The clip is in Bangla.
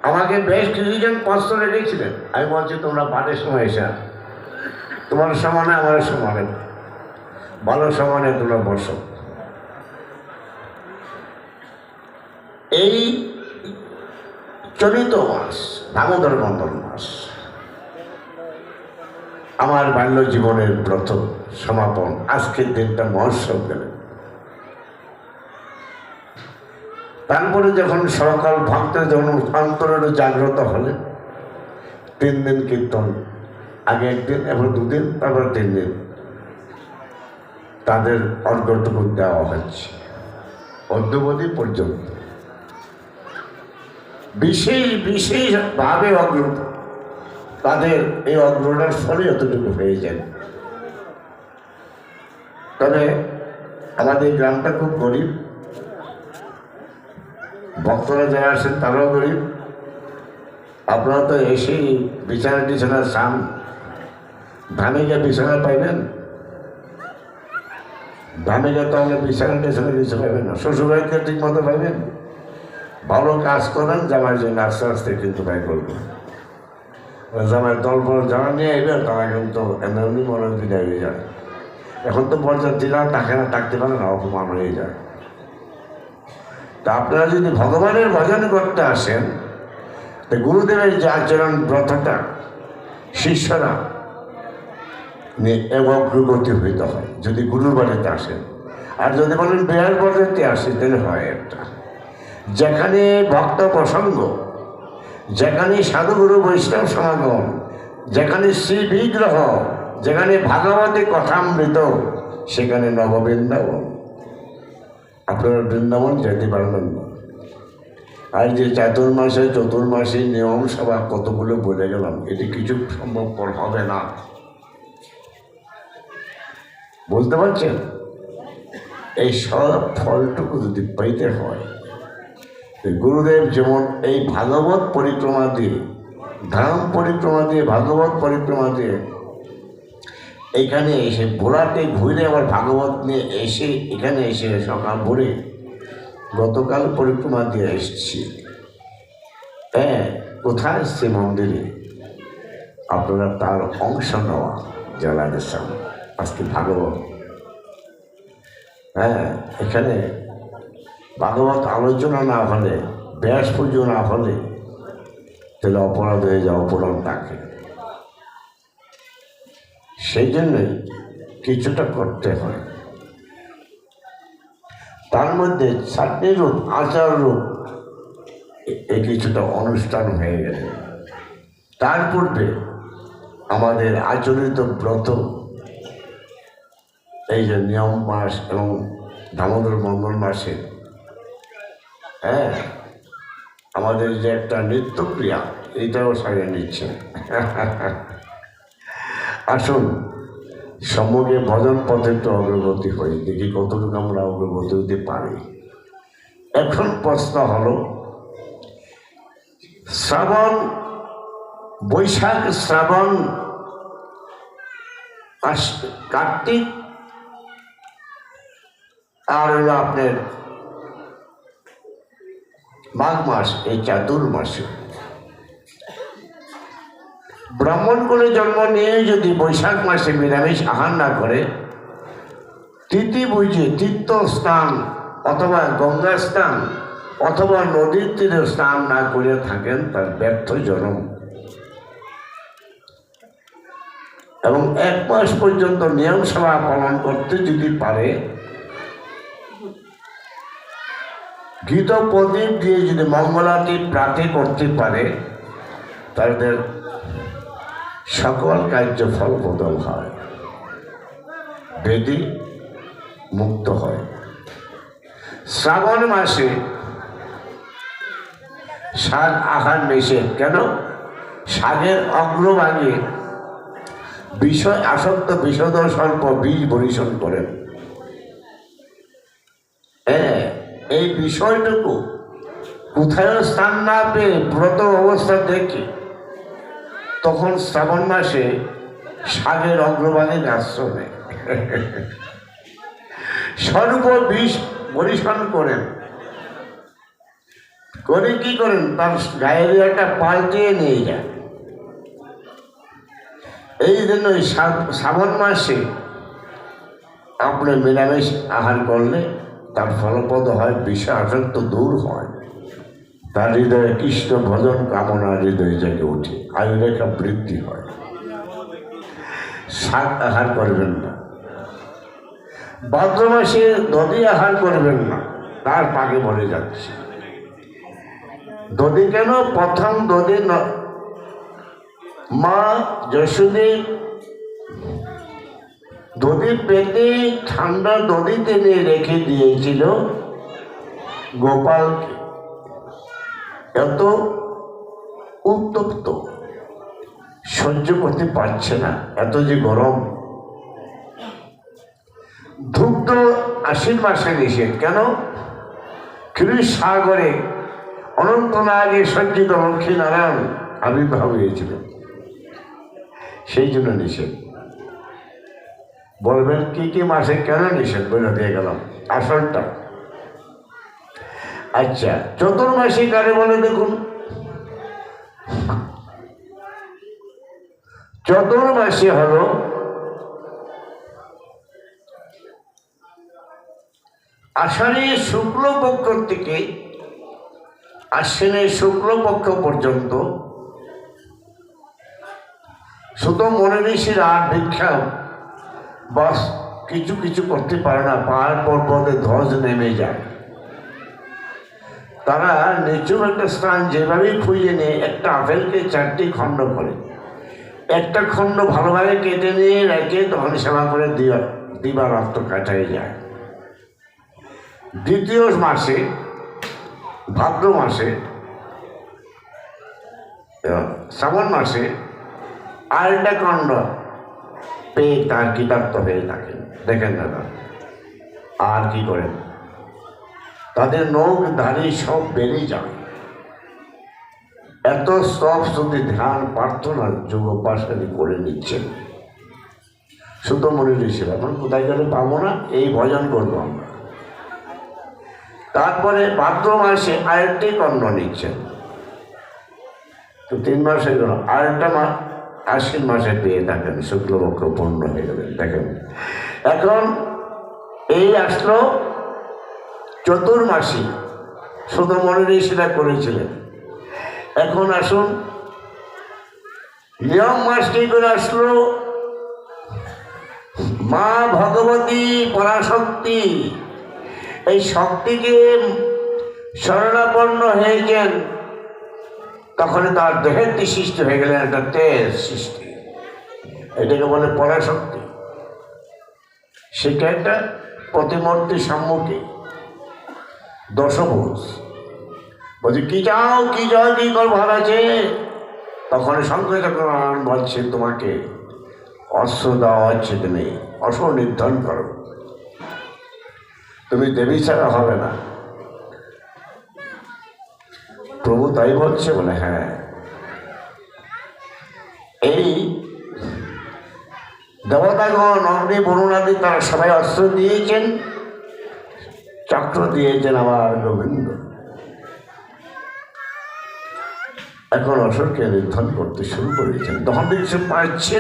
আমাকে বেশ কিছুজন প্রশ্ন রেখেছিলেন। আমি বলছি তোমরা পাটের সময় এসে তোমার সমানে আমার সমানে ভালো সমানে তোমরা বসো। এই চলিত মাস দামোদর বন্ধন মাস আমার বাল্য জীবনের প্রথম সমাপন। আজকের দিনটা মহোৎসব গেলেন। তারপরে যখন সকাল ভক্তের যখন অন্তরের জাগ্রত হলেন, 3 দিন কীর্তন, আগে 1 দিন, এবার 2 দিন, তারপর 3 দিন তাদের অর্ঘ্যটুকু দেওয়া হচ্ছে অদ্যবধি পর্যন্ত। বিশেষভাবে অগ্র তাদের এই অগ্রহণের ফলে এতটুকু হয়ে যায়। তবে আমাদের গ্রামটা খুব গরিব, ভক্তরা যারা আসেন তারাও গরিব। আপনারা তো এসেই বিছানা টিছানা সাম ধামে গিয়ে বিছানা পাইবেন, ধামে গিয়ে তো আমরা বিছানা টিছানা কিছু পাইবেন না। শ্বশুরবাড়িতে ঠিক মতো পাইবেন। ভালো কাজ করেন জামাই জন্য আস্তে আস্তে কিন্তু ভাই করবেন। জামাই দল পর যারা নিয়ে আসবেন তারা কিন্তু এমনি মনে বিদায় হয়ে যায়। এখন তো বরযাত্রীরা তাকে না থাকতে পারে না, অপমান হয়ে যায়। তা আপনারা যদি ভগবানের ভজন করতে আসেন, তো গুরুদেবের যে আচরণ ব্রতটা শিষ্যরা অগ্রগতি হইতে হয় যদি গুরুর বাড়িতে আসেন। আর যদি বলেন বিহার বরযাত্রী আসে, তাহলে হয় একটা যেখানে ভক্ত প্রসঙ্গ, যেখানে সাধুগুরু বৈষ্ণব সমাগম, যেখানে শ্রী বিগ্রহ, যেখানে ভাগবতী কথামৃত, সেখানে নববৃন্দাবন। আপনারা বৃন্দাবন যেতে পারবেন না। আর যে চতুর্মাসে নিয়ম সভা কতগুলো বলে গেলাম, এটি কিছু সম্ভবপর হবে না। বুঝতে পারছেন? এই সব ফলটুকু যদি পাইতে হয়, গুরুদেব যেমন এই ভাগবত পরিক্রমা দিয়ে, ধাম পরিক্রমা দিয়ে, ভাগবত পরিক্রমা দিয়ে এখানে এসে ভোলাতে ঘুরে আবার ভাগবত নিয়ে এসে এখানে এসে সকাল ভোরে গতকাল পরিক্রমা দিয়ে এসছি। হ্যাঁ, কোথায় এসছে? মন্দিরে। আপনারা তার অংশ নেওয়া যারা গেছেন আজকে ভাগবত। হ্যাঁ, এখানে ভাগবত আলোচনা না হলে, ব্যাস পুজো না হলে, তাহলে অপরাধ হয়ে যায়, অপরাধ ডাকে। সেই জন্যই কিছুটা করতে হয়। তার মধ্যে 4টি রূপ, আচার রূপ, এই কিছুটা অনুষ্ঠান হয়ে গেছে। তার পূর্বে আমাদের আচরিত ব্রত, এই যে নিয়ম মাস এবং দামোদর বন্ধন মাসে, হ্যাঁ, আমাদের যে একটা নৃত্যক্রিয়া, এইটাও সারিয়ে নিচ্ছে। আসুন সম্মুখে ভজন পথে একটু অগ্রগতি হই, দেখি কতটুকু আমরা অগ্রগতি হতে পারি। এখন প্রশ্ন হলো, শ্রাবণ, বৈশাখ, শ্রাবণ, কার্তিক আর হলো আপনার মাঘ মাস, এই চাতুর্মাসে ব্রাহ্মণ কুলে জন্ম নিয়ে যদি বৈশাখ মাসে নিরামিষ আহার না করে, তিথি বুঝে তীর্থ স্নান অথবা গঙ্গা স্নান অথবা নদীর তীরে স্নান না করে থাকেন, তার ব্যর্থ জন্ম। এবং 1 মাস পর্যন্ত নিয়ম সভা পালন করতে যদি পারে, ঘৃত প্রদীপ দিয়ে যদি মঙ্গলারতি প্রার্থী করতে পারে, তাদের সকল কার্য ফলপ্রদ হয়, বেদি মুক্ত হয়। শ্রাবণ মাসে শাক আহার নিষেধ। কেন? শাকের অগ্রভাগে বিষয় আসক্ত বিষদ সর্প বীজ পরিশন করেন। হ্যাঁ, এই বিষয়টুকু কোথায় স্থান না পেয়ে ব্রত অবস্থা দেখে তখন শ্রাবণ মাসে শাকের অগ্রভাগে আশ্রমে সর্ব বিষ পরিশন করেন। করে কি করেন, তার গায়ের একটা পাল্টিয়ে নিয়ে যান। এই জন্য শ্রাবণ মাসে আপনি নিরামিষ আহার করলে তার ফলপ্রদ হয়, বিষয় আসক্ত দূর হয়, তার হৃদয়ে কৃষ্ণ ভজন কামনা হৃদয়ে জেগে ওঠে, আয়ুরেখা বৃদ্ধি হয়। শাক আহার করবেন না। ভাদ্র মাসে দধি আহার করবেন না, তার পাকে ভরে যাচ্ছে। দধি কেন? প্রথম দধি মা যশোদী দধি পেতে ঠান্ডা দধি টেনে রেখে দিয়েছিল গোপালকে। এত উত্তপ্ত, সহ্য করতে পারছে না, এত যে গরম। দুগ্ধ আশ্বিন মাসে নিষেধ। কেন? ক্ষীর সাগরে অনন্তনাগে সজ্জিত লক্ষ্মীনারায়ণ আবির্ভাব হয়েছিল, সেই জন্য নিষেধ। বলবেন কি কি মাসে কেন নিষেধ? বলে দিয়ে গেলাম আসলটা। আচ্ছা, চতুর্মাসী কারে বলে দেখুন। চতুর্মাসী হলো আষাঢ়ে শুক্লপক্ষ থেকে আশ্বিনের শুক্লপক্ষ পর্যন্ত শুধু মনে ঋষিরা ভিক্ষা বাস কিছু কিছু করতে পারে না, পাহাড় পর্বতে ধ্বজ নেমে যায়। তারা নিচু একটা স্থান যেভাবেই খুঁজে নিয়ে একটা আপেলকে 4টি খণ্ড করে, একটা খণ্ড ভালোভাবে কেটে নিয়ে রেখে তখন সেবা করে দিবারাত্র কাটাই যায়। দ্বিতীয় মাসে ভাদ্র মাসে শ্রাবণ মাসে আরেকটা খণ্ড পেয়ে তার কৃতার্থ হয়ে থাকেন। দেখেন দাদা, আর কি করেন? তাদের নখ দাড়ি সব বেড়ে যাবে। এত সব শুধু ধ্যান প্রার্থনা যোগ উপাসনা করে নিচ্ছেন। শুধু মনে ঋষি এখন কোথায় গেলে পাবো না, এই ভজন করবো আমরা। তারপরে ভাদ্র মাসে আরেকটি কর্ণ নিচ্ছেন, তো 3 মাসে গেল। আরেকটা মাস আশ্বিন মাসে পেয়ে থাকেন, শুক্লপক্ষ পূর্ণ হয়ে গেলেন। দেখেন এখন এই আসলো চতুর্মাসী, শুধু মনে ঋষিরা করেছিলেন। এখন আসুন নিয়ম মাস কি করে আসলো? মা ভগবতী পরাশক্তি এই শক্তিকে শরণাপন্ন হয়েছেন, তখন তার দেহের সৃষ্টি হয়ে গেলেন একটা তেজ সৃষ্টি, এটাকে বলে পরাশক্তি। সেটা একটা প্রতিমূর্তি সম্মুখে দশভুজ বলছে কি চাও, কি জয়, কি কর ভালো আছে। তখন সংকেত বলছে তোমাকে অস্ত্র দেওয়া হচ্ছে, তুমি অস্ত্র নির্ধারণ করো, তুমি দেবী ছাড়া হবে না। প্রভু তাই বলছে? বলে হ্যাঁ। এই দেবতাগণ অগ্নি বরুণাদি তারা সবাই অস্ত্র দিয়েছেন, চক্র দিয়েছেন আমার গোবিন্দ। এখন অসুরকে নির্ধারণ করতে শুরু করেছেন, তখন দেখছে পাচ্ছে